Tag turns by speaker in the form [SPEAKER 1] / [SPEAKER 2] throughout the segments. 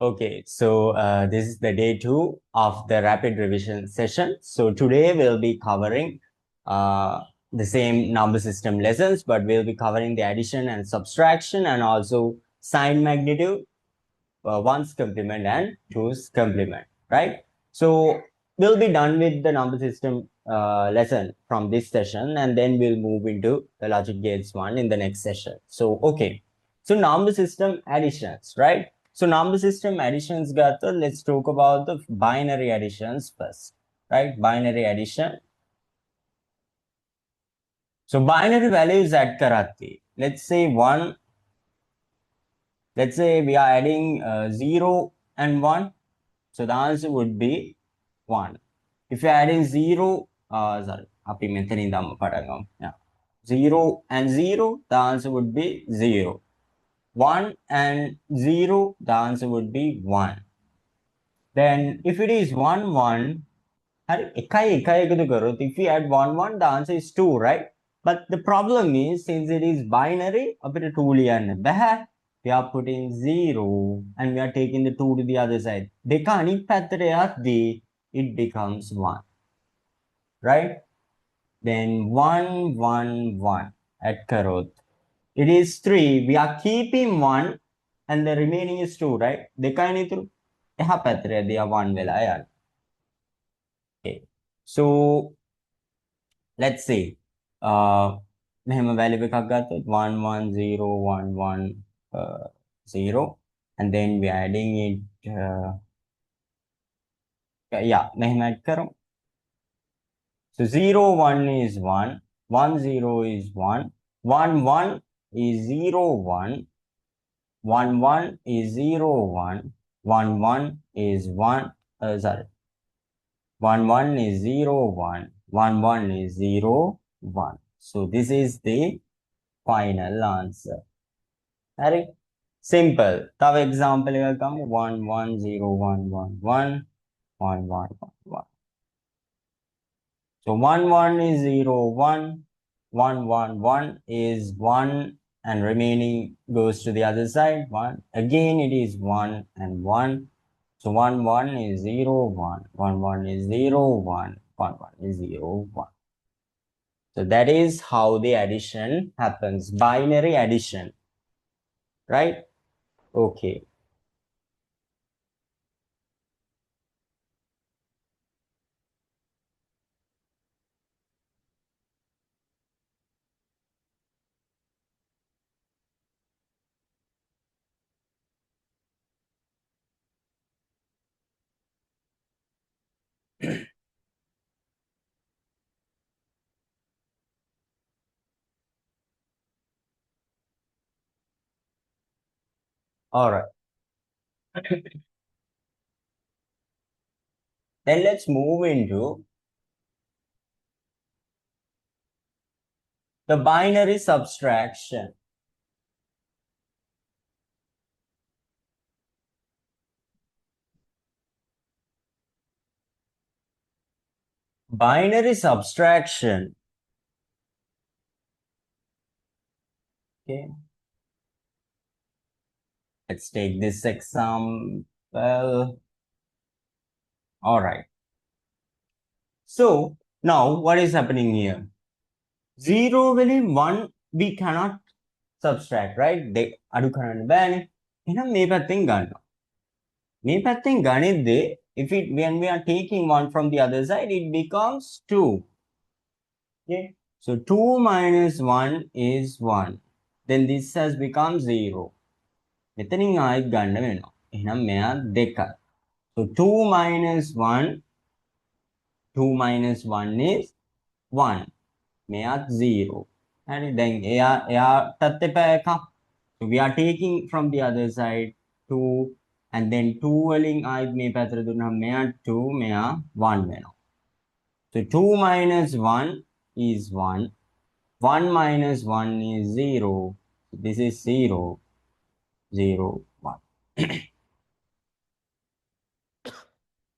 [SPEAKER 1] Okay, so this is the day 2 of the rapid revision session. So today we'll be covering the same number system lessons, but we'll be covering the addition and subtraction and also sign magnitude, one's complement and two's complement, right? So we'll be done with the number system lesson from this session, and then we'll move into the logic gates one in the next session. So, okay. So number system additions, right? So number system additions gather, let's talk about the binary additions first, right? Binary addition. So binary values add karate. Let's say we are adding 0 and 1. So the answer would be 1. If you're adding 0, yeah. 0 and 0, the answer would be 0. 1 and 0, the answer would be 1. Then if it is 1, 1, if we add 1, 1, the answer is 2, right? But the problem is, since it is binary, we are putting 0 and we are taking the 2 to the other side. It becomes 1, right? Then 1, 1, 1 at Karot. It is 3. We are keeping 1 and the remaining is 2, right? They are 1 vela. Okay. So let's say මෙහෙම value එකක් ගත්තොත් 1 1 0 1 1 0 and then we are adding it yeah මෙහෙම add කරමු. So 0 1 is 1 1 0 is 1 1 1 is 0 1 1 1 is 0 1 1 1 is 1 sorry 1 1 is 0 1 1 1 is 0 1. So this is the final answer. Very simple. තව example එකක් ගමු 1 1 0 1 1 1 1 1 1 1. So 1 1 is 0 1 1 1 1 is 1 and remaining goes to the other side 1. Again it is 1 and 1. So 1 1 is 0 1 1 1 is 0 1 1 1 is 0 1. So that is how the addition happens. Binary addition. Right? Okay. All right. Then let's move into the binary subtraction. Binary subtraction. Okay. Let's take this example. All right. So now what is happening here? 0 will 1 we cannot subtract, right? They adu කරන්න බෑනේ. එහෙනම් මේ පැත්තෙන් ගන්නවා. මේ පැත්තෙන් ගනිද්දී if it when we are taking 1 from the other side it becomes 2. Okay? So 2 minus 1 is 1. Then this has become 0. මෙතනින් ආයෙත් ගන්න වෙනවා. එහෙනම් මෙයා 2යි. So 2 minus 1 is 1. මෙයාත් 0. හරි දැන් එයාටත් එපා එකක්. So we are taking from the other side 2 and then 2 වලින් ආයෙත් මේ පැත්තට දුන්නාම මෙයා 2 මෙයා 1 වෙනවා. So 2 minus 1 is 1. 1 minus 1 is 0. So this is 0, 0, 1.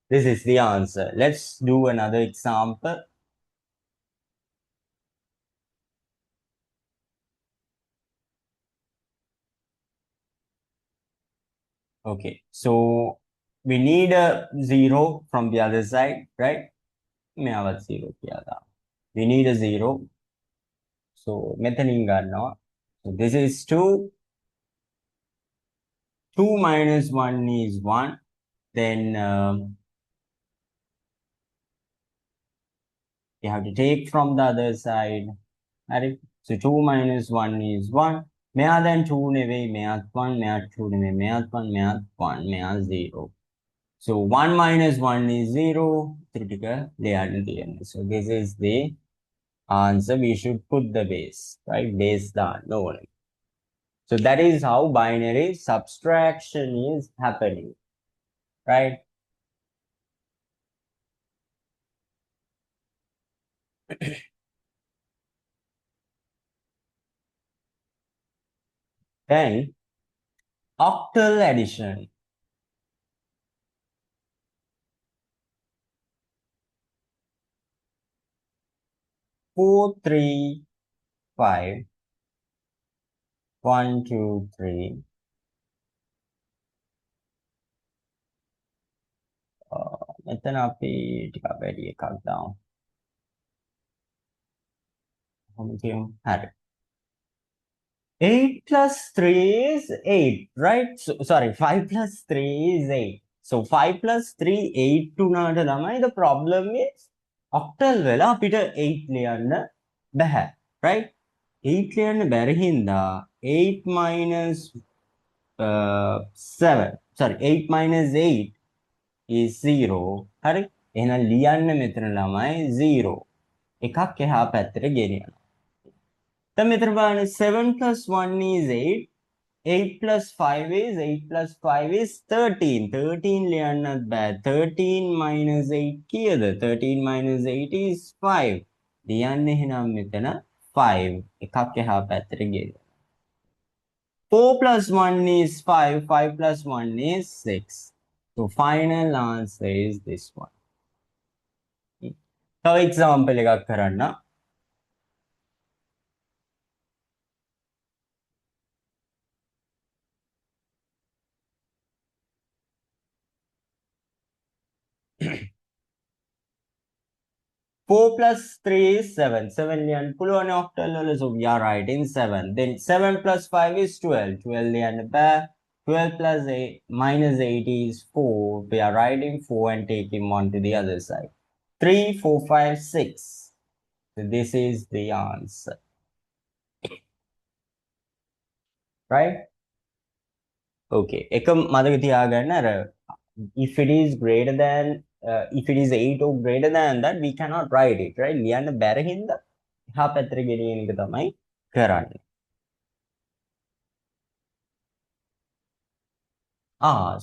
[SPEAKER 1] This is the answer. Let's do another example. Okay, so we need a 0 from the other side, right? මෙයාවත් 0 කියලා. We need a 0. So මෙතනින් ගන්නවා. So this is 2. 2 minus 1 is 1. Then you have to take from the other side. Right? So 2 minus 1 is 1. මෙයා then 2 නෙවෙයි මෙයාත් 1. මෙයාත් 2 නෙවෙයි මෙයාත් 1. මෙයාත් 1. මෙයාත් 0. So 1 minus 1 is 0. So this is the answer. We should put the base, right? Base down. No worry. So that is how binary subtraction is happening, right? Then octal addition. 4, 3, 5, 1, 2, 3. මෙතන අපි ටිකක් වැඩි එකක් දාමු. කොහොමද කියමු? හරි. 8 plus 3 is 8, right? So, sorry, 5 plus 3 is 8. So 5 plus 3, 8 උනාට තමයි the problem is octal වෙලා අපිට 8 ලියන්න බෑ, right? 8 ලියන්න බැරි හින්දා 8 minus 7, sorry, 8 minus 8 is 0. හරි? එහෙනම් ලියන්න මෙතන ළමයි 0. එකක් එහා පැත්තට ගෙනියනවා. දැන් මෙතන බලන්න 7 plus 1 is 8. 8 plus 5 is 8 plus 5 is 13. 13 ලියන්නත් බෑ. 13 minus 8 කීයද? 13 minus 8 is 5. ලියන්න එහෙනම් මෙතන 5. එකක් එහා පැත්තට ගෙනියනවා. 4 plus 1 is 5. 5 plus 1 is 6. So final answer is this one. තව example එකක් කරන්න. Four plus 3 is 7. 7 ලියන්න පුළුවන් octal වල. So we are writing 7. Then 7 plus 5 is 12. 12 ලියන්න බෑ. 12 plus 8 minus 8 is 4. We are writing 4 and taking 1 to the other side. 3, 4, 5, 6. So this is the answer. Right? Okay. එකම මතක තියාගන්න අර if it is greater than if it is 8 or greater than that, we cannot write it, right? ලියන්න බැරි හින්දා එහා පැත්තට ගෙනියන එක තමයි කරන්නේ.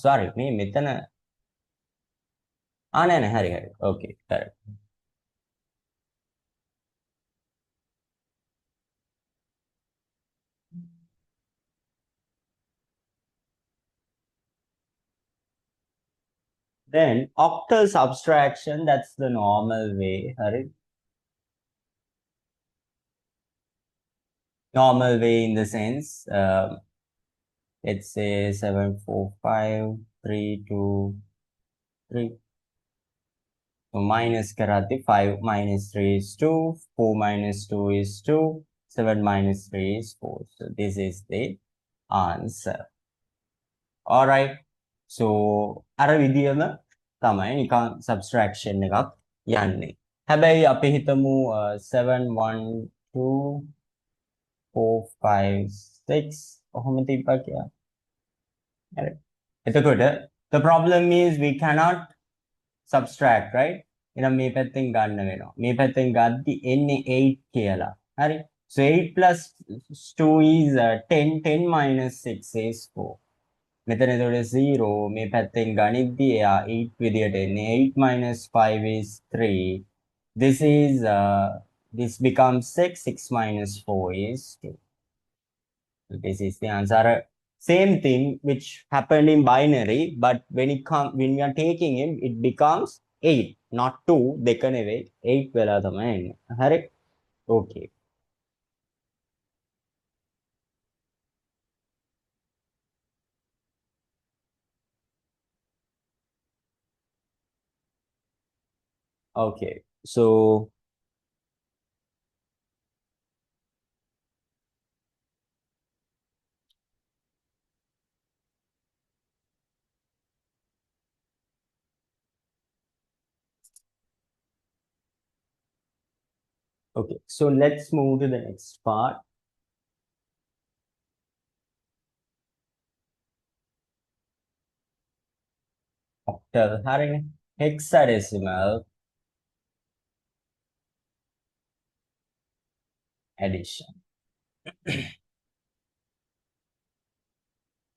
[SPEAKER 1] sorry, මේ මෙතන නෑ හරි හරි. Okay, correct. Then octal subtraction, that's the normal way, hurry. Normal way in the sense, let's say 7, 4, 5, 3, 2, 3. So minus karate, 5 minus 3 is 2, 4 minus 2 is 2, 7 minus 3 is 4. So this is the answer. Alright. So අර විදියම තමයි නිකන් subtraction එකක් යන්නේ. හැබැයි අපි හිතමු 7 1 2 4 5 6 ඔහොම තිබ්බා කියලා. හරි. එතකොට the problem is we cannot subtract, right? එහෙනම් මේ පැත්තෙන් ගන්න වෙනවා. මේ පැත්තෙන් ගද්දි එන්නේ 8 කියලා. හරි. So 8 plus 2 is 10. 10 minus 6 is 4. මෙතන එතකොට 0 මේ පැත්තෙන් ගනිද්දි එයා 8 විදියට එන්නේ. 8 minus 5 is 3. This becomes 6. 6 minus 4 is 2. So this is the answer. Same thing which happened in binary, but when we are taking it becomes 8, not 2. දෙක නෙවෙයි 8 වෙලා තමයි එන්නේ. හරි? Okay. Okay, so okay, so let's move to the next part. Octal hari hexadecimal addition.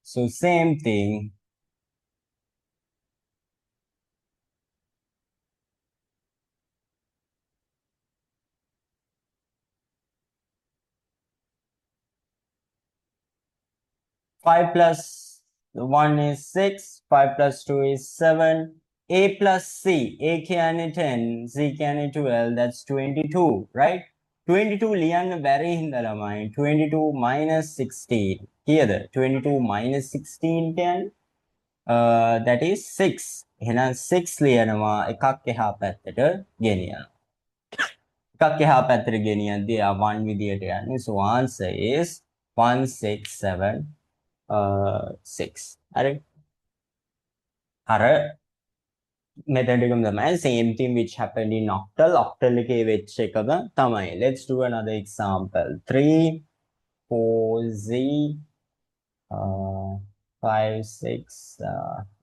[SPEAKER 1] So same thing. Five plus one is 6. 5 plus 2 is 7. A plus C. A can 10. C can 12. That's 22, right? 22 ලියන්න බැරි හින්දා ළමයි 22 minus 16 කීයද 22 minus 16 කියන්නේ that is 6 එහෙනම් 6 ලියනවා එකක් එහා පැත්තට ගෙනියනවා එකක් එහා පැත්තට ගෙනියද්දී 1 විදියට යන්නේ so answer is 167 6 හරි අර method එකම තමයි same thing which happened in octal එකේ වෙච්ච එකම තමයි let's do another example 3 4z 5 6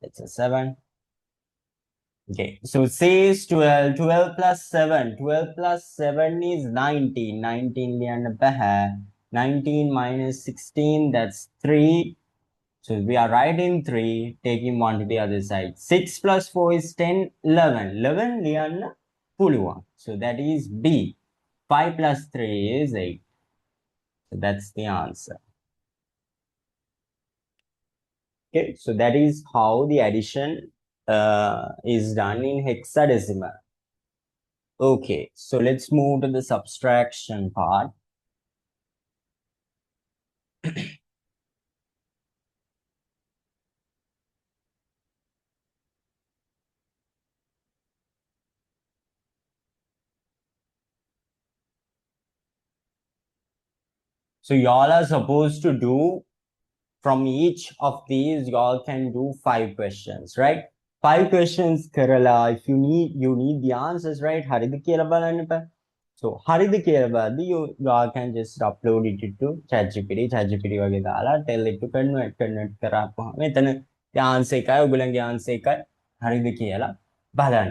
[SPEAKER 1] let's say 7. Okay, so C is 12. 12 plus 7. 12 plus 7 is 19. 19 ලියන්න බෑ. 19 minus 16, that's 3. So we are writing 3, taking 1 to the other side. 6 plus 4 is 10, 11. 11 ලියන්න පුළුවන්. So that is B. 5 plus 3 is 8. So that's the answer. Okay, so that is how the addition is done in hexadecimal. Okay, so let's move to the subtraction part. So y'all are supposed to do from each of these, y'all can do 5 questions, right? 5 questions Kerala. If you need the answers, right? Harida කියලා බලන්න එපා. So harida කියලා බලද්දී y'all can just upload it to ChatGPT වගේ දාලා tell it to convert කරාපුවාම මෙතන answer එකයි ඔයගොල්ලන්ගේ answer එකයි හරිද කියලා බලන්න.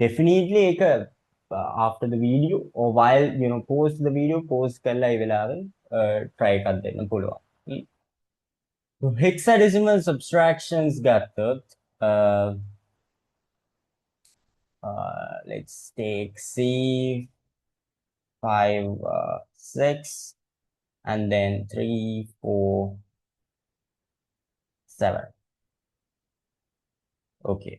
[SPEAKER 1] Definitely ඒක after the video or while post the video post කරලා ඒ වෙලාවෙ try එකක් දෙන්න පුළුවන්. So hexadecimal subtractions ගත්තොත් let's take C 5 6 and then 3 4 7. Okay,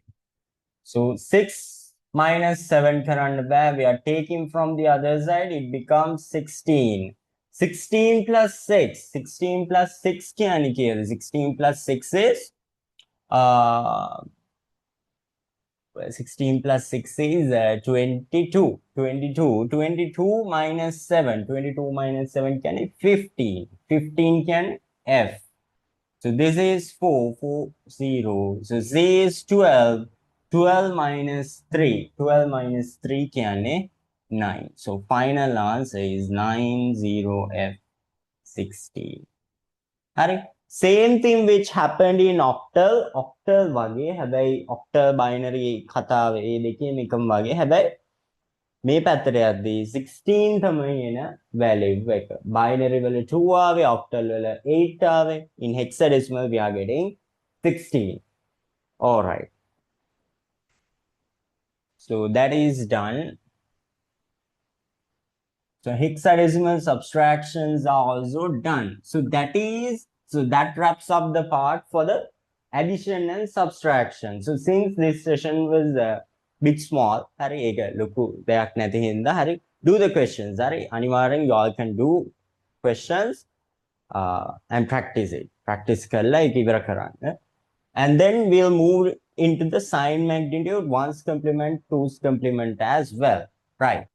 [SPEAKER 1] so 6 minus 7 කරන්න බෑ. We are taking from the other side. It becomes 16. 16 plus 6. 16 plus 6 කියන්නේ කීයද? 16 plus 6 is 16 plus 6 is 22. 22 minus 7. 22 minus 7 කියන්නේ 15. 15 කියන්නේ F. So this is 4, 4, 0. So Z is 12. 12 minus 3. 12 minus 3 කියන්නේ 9. So final answer is 90F16. හරි. Same thing which happened in octal. Octal වගේ හැබැයි octal binary කතාව ඒ දෙකේම එකම වගේ හැබැයි මේ පැත්තට යද්දී 16 තමයි එන value එක. Binary වල 2 ආවේ, octal වල 8 ආවේ. In hexadecimal we are getting 16. All right. So that is done. So hexadecimal subtractions are also done. So that wraps up the part for the addition and subtraction. So since this session was bit small, hari eka loku deyak nathi hinda hari do the questions. Hari aniwarenga you all can do questions and practice it. Practice karla ek ivara karanna. And then we'll move into the sign magnitude 1's complement, 2's complement as well, right?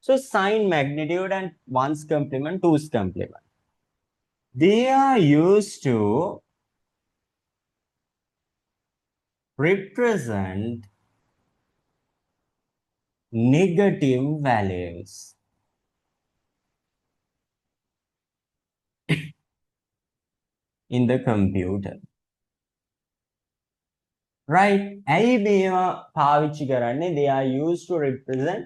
[SPEAKER 1] So sign magnitude and 1's complement, 2's complement. They are used to represent negative values in the computer. Right? ඇයි මේවා පාවිච්චි කරන්නේ? They are used to represent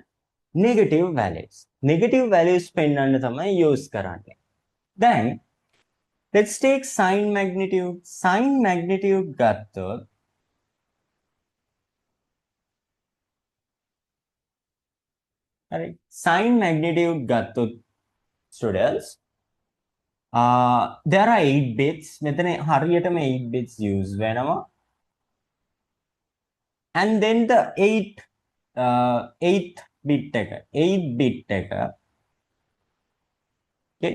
[SPEAKER 1] negative values. Negative values පෙන්වන්න තමයි use කරන්නේ. Then let's take sign magnitude. Sign magnitude ගත්තොත් හරි sign magnitude ගත්තොත් students there are 8 bits. මෙතන හරියටම 8 bits use වෙනවා. And then the 8th bit එක 8 bit එක okay.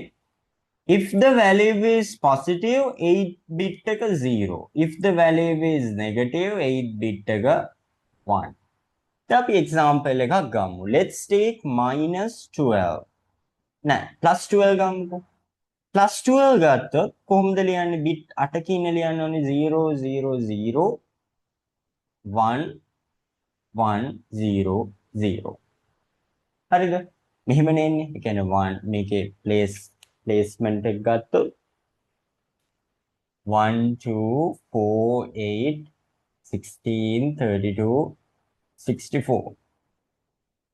[SPEAKER 1] If the value is positive, 8 bit එක 0. If the value is negative, 8 bit එක 1. අපි example එකක් ගමු. Let's take minus 12. නෑ plus 12 ගමුකෝ. plus 12 ගත්තොත් කොහොමද ලියන්නේ? bit 8කින් ලියන්න ඕනේ 0 0 0 1 1 0 0. හරිද? මෙහෙමනේ එන්නේ. ඒ කියන්නේ 1 මේකේ placement එක ගත්තොත් 1 2 4 8 16 32 64.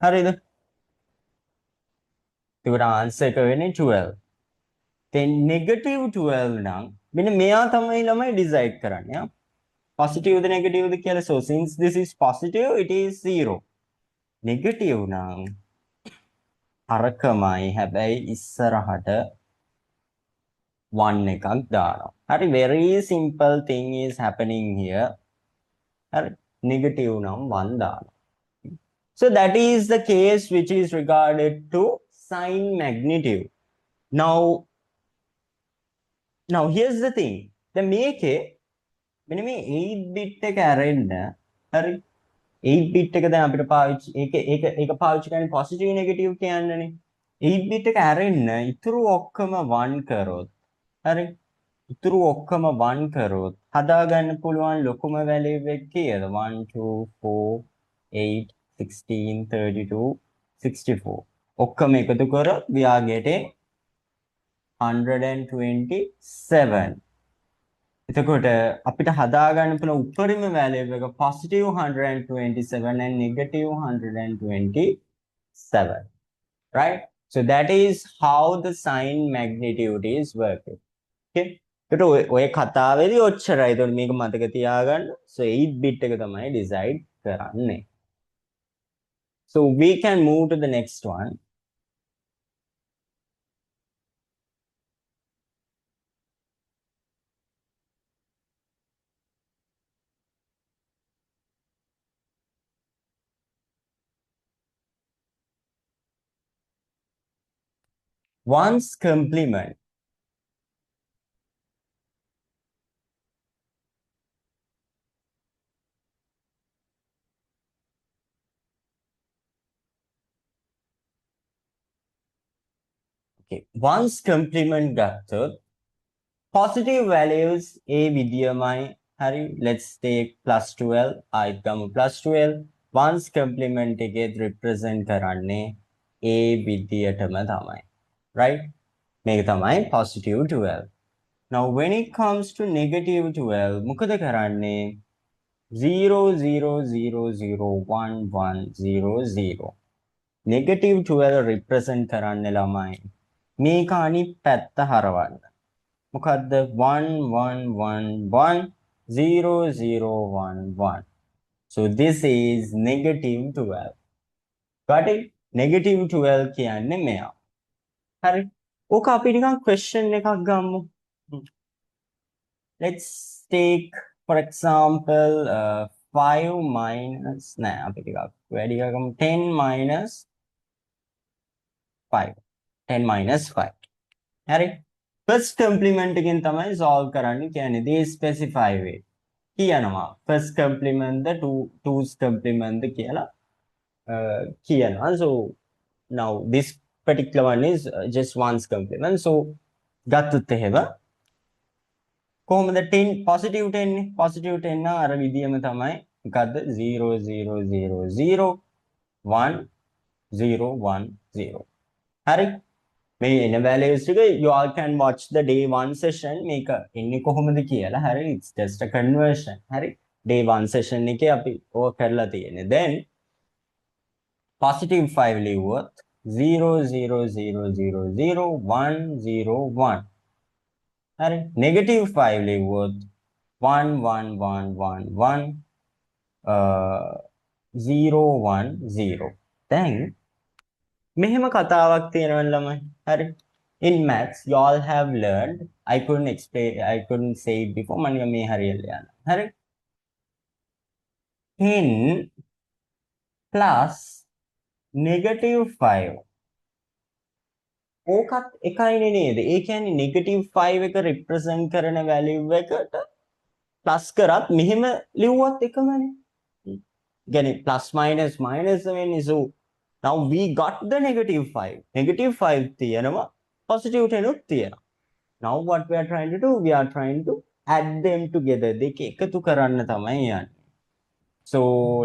[SPEAKER 1] හරිද? ඒකට answer එක වෙන්නේ 12. then negative 12 නම් මෙන්න මෙයා තමයි ළමයි decide කරන්නේ. positive ද negative ද කියලා. so since this is positive it is 0. negative නම් අරකමයි හැබැයි ඉස්සරහට 1 එකක් දානවා. හරි very simple thing is happening here. හරි negative නම් 1 දානවා. So that is the case which is regarded to sign magnitude. Now here's the thing. දැන් මේකේ මෙන්න මේ 8 bit එක ඇරෙන්න හරි 8 bit එක දැන් අපිට පාවිච්චි ඒක පාවිච්චි කරන්නේ positive negative කියන්නනේ. 8 bit එක ඇරෙන්න ඉතුරු ඔක්කොම 1 කරොත් හරි ඉතුරු ඔක්කොම 1 කරොත් හදාගන්න පුළුවන් ලොකුම value එක කීයද? 1 2 4 8 16 32 64. ඔක්කොම එකතු කරොත් we are getting 127. එතකොට අපිට හදාගන්න පුළුවන් උපරිම value එක positive 127 and negative 127. Right? So that is how the sign magnitude is working. Okay? ඒකට ඔය කතාවේදී ඔච්චරයි. ඒතකොට මේක මතක තියාගන්න. So 8 bit එක තමයි decide කරන්නේ. So we can move to the next one. One's complement. Okay, one's complement ගත්තොත් positive values a විදියමයි. හරි let's take plus 12. ආයිත් ගමු plus 12. one's complement එකේ represent කරන්නේ a විදියටම තමයි. Right? මේක තමයි positive 12. Now when it comes to negative 12 මොකද කරන්නේ? 0 0 0 0 1 1 0 0. negative 12 represent කරන්නේ ළමයි මේක අනිත් පැත්ත හරවන්න. මොකද්ද? 1 1 1 1 0 0 1 1. So this is negative 12. Got it? negative 12 කියන්නේ මෙයා. හරි. ඕක අපි නිකන් question එකක් ගමු. Let's take for example 5 minus නෑ අපි ටිකක් වැඩි කරගමු 10 minus 5. 10 minus 5. හරි. first complement එකෙන් තමයි solve කරන්න කියන්නේ. they specify way. කියනවා first complement the two's complement the කියලා කියනවා. So now this particular one is just one's complement. So ගත්තොත් එහෙම කොහොමද 10 positive 10 නේ positive 10 නම් අර විදියම තමයි මොකද්ද 0 0 0 0 1 0 1 0 හරි මේ එන values ටික you all can watch the day 1 session මේක එන්නේ කොහොමද කියලා හරි it's just a conversion හරි day 1 session එකේ අපි ඕක කරලා තියෙන්නේ then positive 5 ලිව්වොත් 0 0 0 0 0 1 0 1 හරි negative 5 ලිව්වොත් 1 1 1 1 1 0 1 0 දැන් මෙහෙම කතාවක් තියෙනවා ළමයි හරි in maths you all have learned I couldn't say it before මම මේ හරියට යනවා හරි 10 plus negative 5 ඕකත් එකයිනේ නේද ඒ කියන්නේ negative 5 එක represent කරන value එකට plus කරත් මෙහෙම ලිව්වත් එකමනේ කියන්නේ plus minus minus වෙන්නේ so now we got the negative 5 negative 5 තියෙනවා positive 10 උත් තියෙනවා now what we are trying to do we are trying to add them together දෙක එකතු කරන්න තමයි යන්නේ so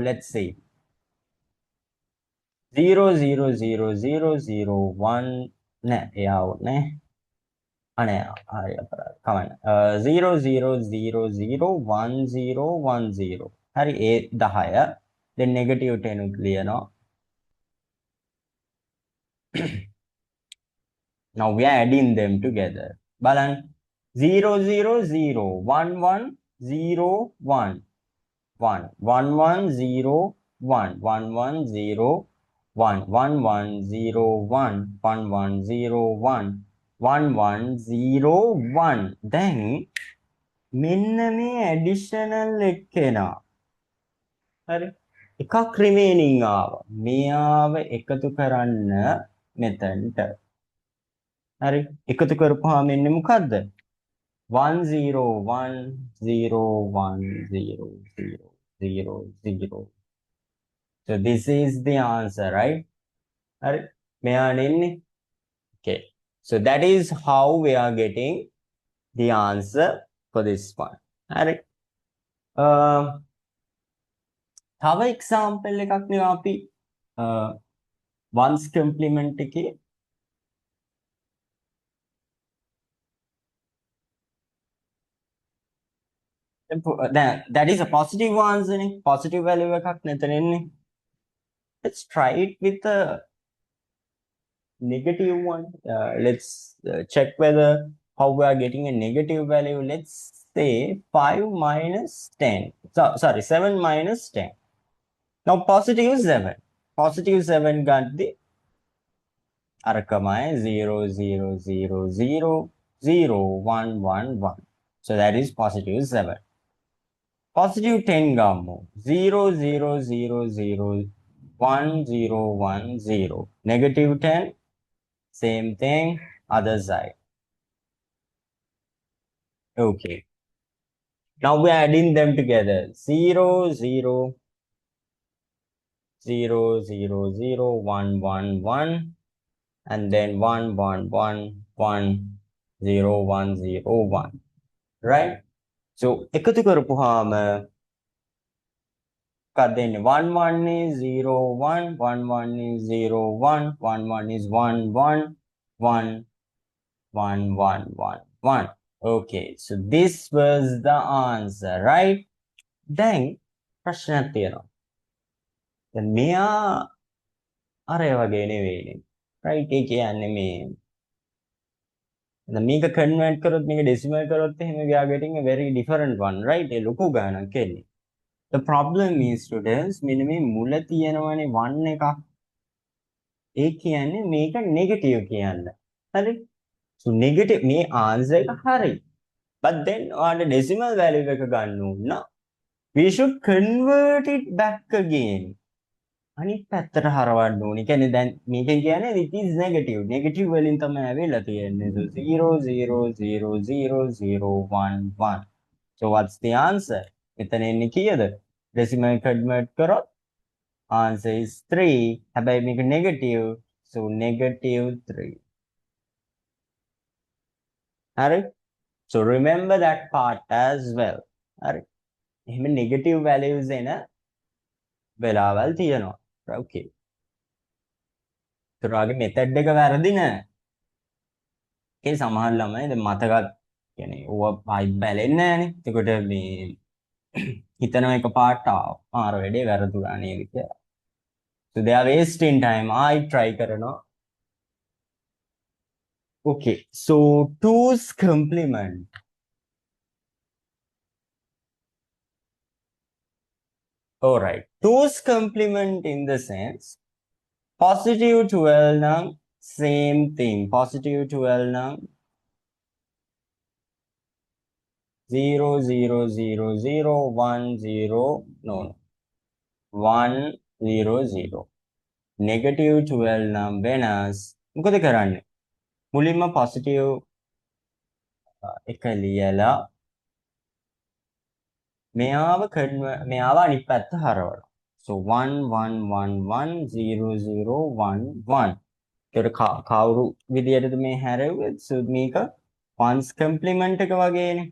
[SPEAKER 1] let's see 0 0 0 0 0 1 නෑ එයාව නෑ අනේ හරි අපරාධ කමන්න 0 0 0 0 1 0 1 0 හරි ඒ 10 then negative 10 උත් ලියනවා now we are adding them together බලන්න 0 0 0 1 1 0 1 1 1 1 0 1 1 1 0 1 1 1 0 1 1 1 0 1 1 1 0 1 දැන් මෙන්න මේ additional එක එනවා හරි එකක් remaining ආවා මෙයාව එකතු කරන්න මෙතනට හරි එකතු කරපුවාම එන්නේ මොකද්ද 1 0 1 0 1 0 0 0 0 so this is the answer right හරි මෙයාට එන්නේ okay so that is how we are getting the answer for this one හරි තව example එකක් නේ අපි ones complement එකේ that is a positive answer නේ positive value එකක් නේතන එන්නේ let's try it with a negative one let's check whether how we are getting a negative value let's say 5 minus 10 so sorry 7 minus 10 now positive 7 got the arkamai 0 0 0 0 0 1 1 1 so that is positive 7 positive 10 gammo 0 0 0 0 1 0 1 0 negative 10 same thing other side okay now we are adding them together 0 0 0 0 0 1 1 1 and then 1 1 1 1 0 1 0 1 right so එකතු කරපුවාම මොකක්ද එන්නේ 1 1 is 0 1 1 1 is 0 1 1 1 is 1 1 1 1 1 1 1 okay so this was the answer right then ප්‍රශ්නයක් තියෙනවා දැන් මෙයා අර ඒ වගේ නෙවෙයිනේ right ඒ කියන්නේ මේ දැන් මේක convert කරොත් මේක decimal කරොත් එහෙම we are getting a very different one right ඒ ලොකු ගානක් එන්නේ the problem is students මෙන්න මේ මුල තියෙනවනේ 1 එකක් ඒ කියන්නේ මේක negative කියන්න හරි so negative මේ answer එක හරි but then ඔයාලට decimal value එක ගන්න ඕන නම් we should convert it back again අනිත් පැත්තට හරවන්න ඕනේ. කියන්නේ දැන් මේකෙන් කියන්නේ it is negative. negative වලින් තමයි ඇවිල්ලා තියෙන්නේ. So 0 0 0 0 0 1 1. So what's the answer? මෙතන එන්නේ කීයද? decimal convert කරොත් answer is 3. හැබැයි මේක negative. So -3. හරි? So remember that part as well. හරි? එහෙම negative values එන වෙලාවල් තියෙනවා. Okay. ඒතර වගේ method එක වැරදි නෑ. ඒ සමහර ළමයි දැන් මතකත් කියන්නේ ඕව වයිබ් බැලෙන්නේ නෑනේ. එතකොට මේ හිතන එක පාට ආර වැඩේ වැරදුනා නේද කියලා. So they are wasting time. I try කරනවා. Okay. So 2's complement. All right. 2's complement in the sense positive 12 නම් same thing. Positive 12 නම් 0 0 0 0 1 0 no 1 0 0 negative 12 නම් වෙනස් මොකද කරන්නේ මුලින්ම positive එක ලියලා මෙයාව අනිත් පැත්ත හරවනවා so 1 1 1 1 0 0 1 1 ඒකට කවුරු විදියටද මේ හැරෙව්වේ so මේක ones complement එක වගේනේ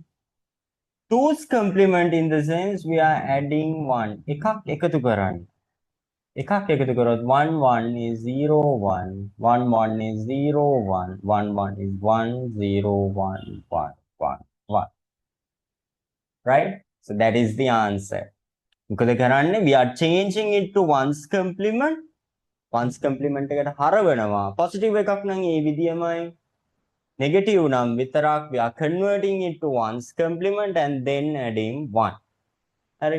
[SPEAKER 1] 2's complement in the sense we are adding 1 එකක් එකතු කරන්නේ එකක් එකතු කරොත් 1 1 is 0 1 1 1 is 0 1 1 1 is 1 0 1 1 1 1 right so that is the answer මොකද කරන්නේ we are changing it to ones complement එකට හරවනවා positive එකක් නම් ඒ විදියමයි negative නම් විතරක් we are converting it to ones complement and then adding 1 හරි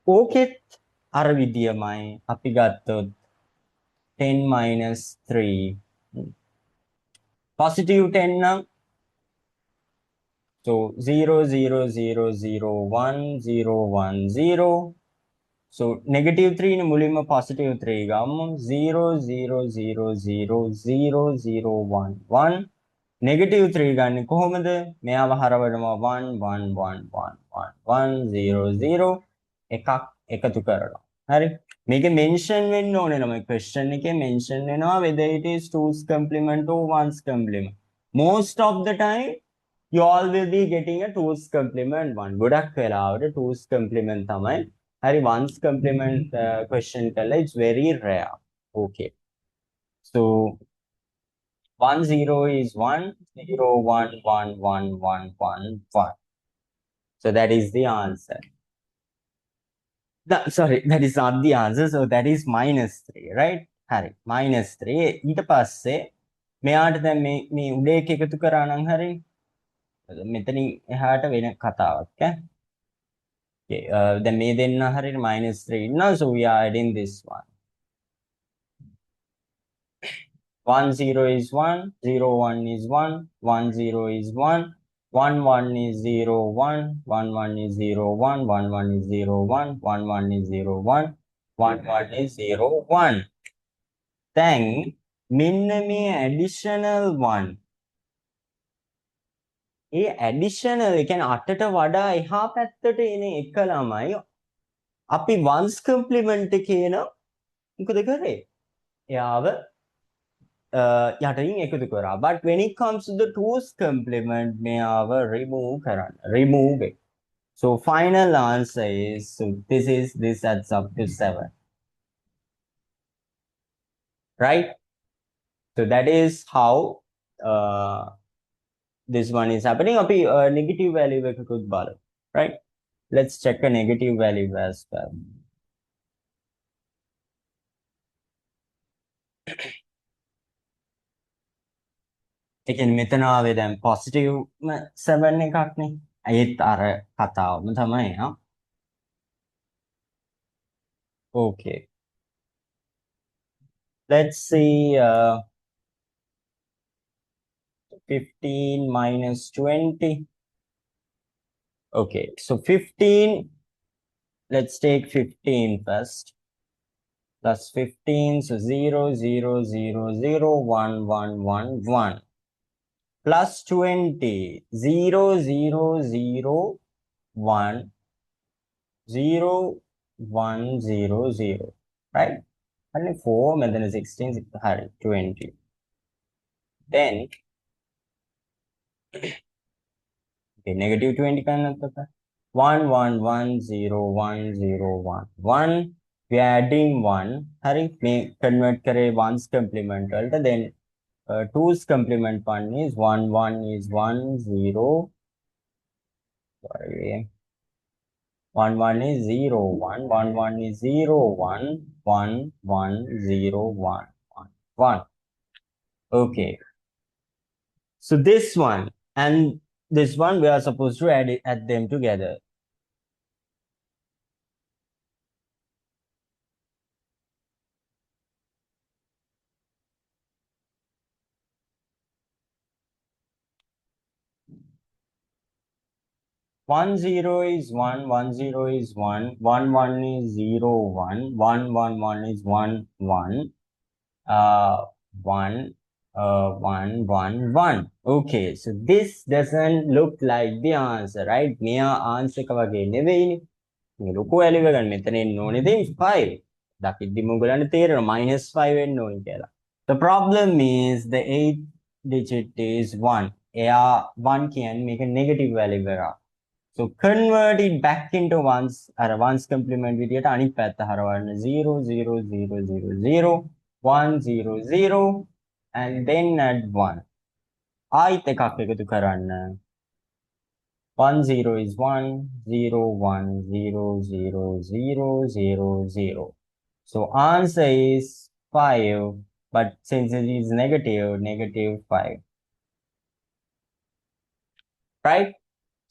[SPEAKER 1] ඕකෙත් අර විදියමයි අපි ගත්තොත් 10 minus 3 positive 10 නම් so 0 0 0 0 1 0 1 0 so negative 3 නේ මුලින්ම positive 3 ගමු 0 0 0 0 0 0 1 1 negative 3 ගන්න කොහොමද මෙයාව හරවනවා 1 1 1 1 1 1 0 0 එකක් එකතු කරනවා හරි මේක මෙන්ෂන් වෙන්න ඕනේ නම question එකේ මෙන්ෂන් වෙනවා whether it is 2's complement or 1's complement most of the time you all will be getting a 2's complement one ගොඩක් වෙලාවට 2's complement තමයි හරි 1's complement question කළා it's very rare okay so 1 0 is 1 0 1 1 1 1 1 1 so that is the answer sorry that is not the answer so that is -3 right හරි -3 ඊට පස්සේ මෙයාට දැන් මේ උඩේ එක එකතු කරා නම් හරි මෙතනින් එහාට වෙන කතාවක් okay දැන් මේ දෙන්න හරියට -3 ඉන්නවා so we are adding this one 1 0 is 1 0 1 is 1 1 0 is 1 1 1 is 0 1 1 1 is 0 1 1 1 is 0 1 1 1 is 0 1 1 1 is 0 1 දැන් මෙන්න මේ additional 1 ඒ additional ඒ කියන්නේ 8ට වඩා එහා පැත්තට එන එක ළමයි අපි ones complement එකේන මොකද කරේ එයාව යටින් එකතු කරා but when it comes to the two's complement මෙයාව remove it so final answer is so this adds up to 7 right so that is how this one is happening api negative value එකකුත් බලමු right let's check a negative value as well ඒ කියන්නේ මෙතන ආවේ දැන් positive 7 එකක් නේ ඒත් අර කතාවම තමයි okay let's see 15 minus 20 okay so 15 let's take 15 first plus 15 so 0 0 0 0 1 1 1 1 plus 20 0 0 0 1 0 1 0 0 right and 4 and then 16 20 then okay, negative 20 kan 1 1 1 0 1 0 1 1 we are adding 1 hari may convert kare 1's complement then 2's complement 1 is 1 1 is 1 0 sorry 1 1 is 0 1 1 1 is 0 1 1 1 0 1 1 1 okay so this one and this one we are supposed to add them together 1 0 is 1 1 0 is 1 1 1 is 0 1 1 1 1 is 1 1 uh 1 1 1 1 okay so this doesn't look like the answer right මෙයා answer එක වගේ නෙවෙයිනේ මේ ලොකු ඇලිව ගන්න මෙතන එන්න ඕනේ දෙන් 5 දකිද්දි මොගලන්ට තේරෙනවා -5 වෙන්න ඕනේ කියලා the problem is the 8th digit is 1 එයා 1 කියන්නේ මේක negative value එකක් so convert it back into ones අර ones complement විදියට අනිත් පැත්ත හරවන්න 0 0 0 0 0 1 0 0 and then add 1 ආයිත් එකක් එකතු කරන්න 1 0 is 1 0 1 0 0 0 0 0 so answer is 5 but since it is negative negative 5 right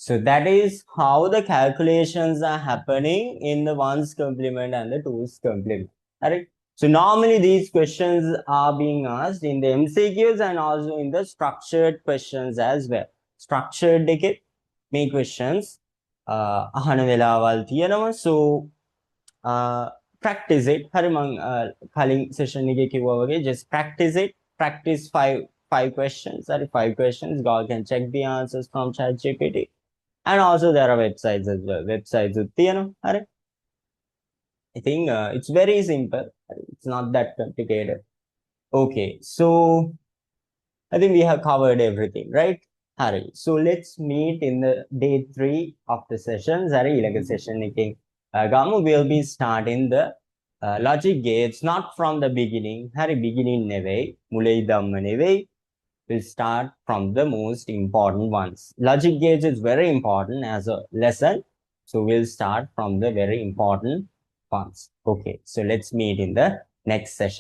[SPEAKER 1] so that is how the calculations are happening in the ones complement and the twos complement right so normally these questions are being asked in the MCQs and also in the structured questions as well structured එකේ මේ questions අහන වෙලාවල් තියෙනවා so practice it හරි මං කලින් session එකේ කිව්වා වගේ just practice it practice five questions sorry 5 questions you can check the answers from ChatGPT and also there are websites as well websites hare I think it's very simple it's not that complicated okay so I think we have covered everything right hare so let's meet in the day 3 of the sessions hare ඊළඟ session එකෙන් gamu will be starting the logic gates not from the beginning hare beginning නෙවෙයි මුල ඉඳන්ම නෙවෙයි will start from the most important ones. Logic gates is very important as a lesson. So we'll start from the very important ones. Okay, so let's meet in the next session.